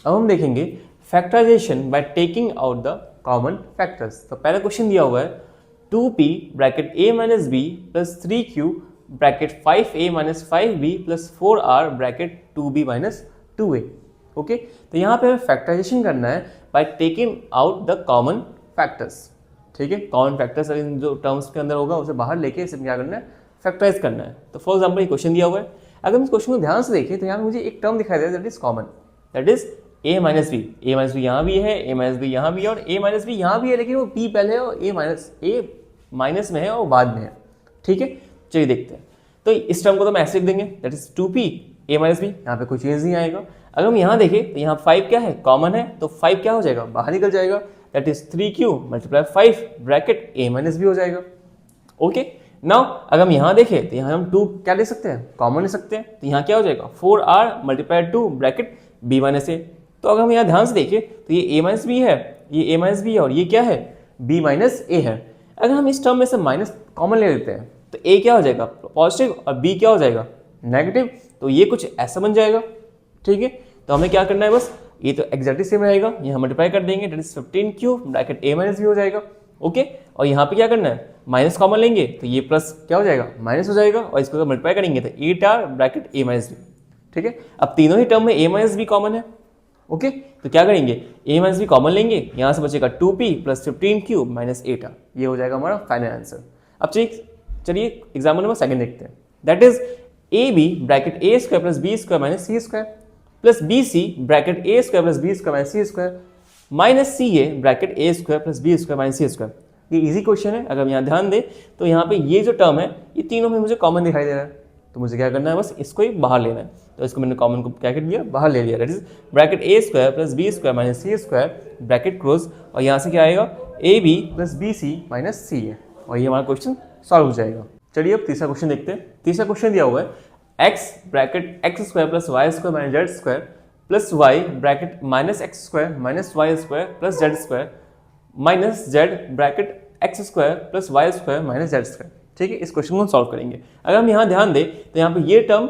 अब हम देखेंगे factorisation by taking out the common factors. तो पहला क्वेश्चन दिया हुआ है 2p bracket a minus b plus 3q bracket 5a minus 5b plus 4r bracket 2b minus 2a। Okay, तो यहाँ पे हमें फैक्टराइजेशन करना है by taking out the common factors. ठीक है, कॉमन फैक्टर्स इन जो टर्म्स के अंदर होगा उसे बाहर लेके इसे क्या करना है, फैक्टराइज करना है। तो फॉर एग्जाम्पल ये क्वेश्चन दिया हुआ है, अगर हम इस क्वेश्चन को ध्यान से देखें तो यहाँ मुझे एक टर्म दिखाई दे रहा है that is common, that is a minus b. A minus b यहाँ भी है, a माइनस बी यहाँ भी है और a माइनस बी यहाँ भी है, लेकिन वो b पहले है और a माइनस में है और बाद में है। ठीक है, चलिए देखते हैं। तो इस टर्म को तो हम ऐसे लिख देंगे that is 2p a minus b, यहाँ पे कोई चेंज नहीं आएगा। अगर हम यहाँ देखें तो यहाँ 5 क्या है, कॉमन है, तो 5 क्या हो जाएगा, बाहर निकल जाएगा, that is 3q multiply 5 bracket a minus b हो जाएगा। ओके, नाउ अगर हम यहाँ देखें तो यहाँ हम 2 क्या ले सकते हैं, कॉमन ले सकते हैं, तो यहाँ क्या हो जाएगा 4r multiply 2 bracket b minus a। तो अगर हम यहाँ ध्यान से देखें तो ये a माइनस बी है, ये a माइनस बी है और ये क्या है, b माइनस a है। अगर हम इस टर्म में से माइनस कॉमन ले लेते हैं तो a क्या हो जाएगा, पॉजिटिव, और b क्या हो जाएगा, नेगेटिव। तो ये कुछ ऐसा बन जाएगा। ठीक है, तो हमें क्या करना है, बस ये तो एग्जैक्टली सेम रहेगा, यहाँ मल्टीप्लाई कर देंगे, that is 15q bracket a minus b हो जाएगा। ओके, और यहाँ पे क्या करना है, माइनस कॉमन लेंगे तो ये प्लस क्या हो जाएगा, माइनस हो जाएगा, और इसको मल्टीप्लाई करेंगे तो 8r bracket a minus B. ठीक है, अब तीनों ही टर्म में a माइनस बी कॉमन है। ओके, तो क्या करेंगे, a माइनस बी कॉमन लेंगे, यहाँ से बचेगा 2p plus 15q minus 8r, ये हो जाएगा हमारा फाइनल आंसर। अब चलिए एग्जाम्पल नंबर सेकंड देखते हैं, that is a b bracket A square plus B square minus C square plus B c bracket A square plus B square minus C square minus C a bracket A square plus B square minus C square. ये easy question है। अगर हम यहाँ ध्यान दें तो यहाँ पे ये जो टर्म है ये तीनों में मुझे कॉमन दिखाई दे रहा है, तो मुझे क्या करना है, बस इसको ही बाहर लेना है। तो इसको मैंने कॉमन को क्या कर लिया, बाहर ले लिया, that is bracket A square plus B square minus C square bracket close, और यहाँ से क्या आएगा A B plus B C minus C A, और ये हमारा क्वेश्चन सॉल्व हो जाएगा। चलिए अब तीसरा क्वेश्चन देखते हैं। तीसरा क्वेश्चन दिया हुआ है x bracket x square plus y square minus z square plus y bracket minus x square minus y square plus z square minus z bracket x square plus y square minus z square. ठीक है, इस question को हम solve करेंगे। अगर हम यहाँ ध्यान दें तो यहाँ पे ये टर्म,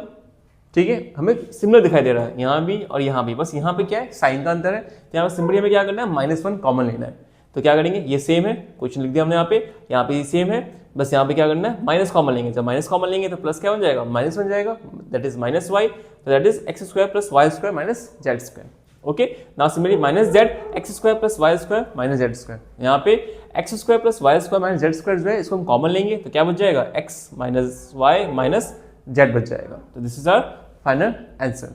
ठीक है, हमें सिमिलर दिखाई दे रहा है, यहाँ भी और यहाँ भी, बस यहाँ पे क्या है, साइन का अंतर है। तो यहाँ पर सिंपली हमें क्या करना है, -1 कॉमन लेना है। तो क्या करेंगे, ये सेम है, क्वेश्चन लिख दिया हमने यहाँ पे ये सेम है, बस यहाँ पे क्या करना है, माइनस कॉमन लेंगे। जब माइनस कॉमन लेंगे तो प्लस क्या बन जाएगा, माइनस बन जाएगा, दैट इज माइनस वाई, तो that is x square plus y square minus z square. Okay, now similarly minus z x square plus y square minus z square. यहाँ पे x square plus y square minus z square जो है इसको हम common लेंगे तो क्या बच जाएगा, x minus y minus z बच जाएगा। तो this is our final answer.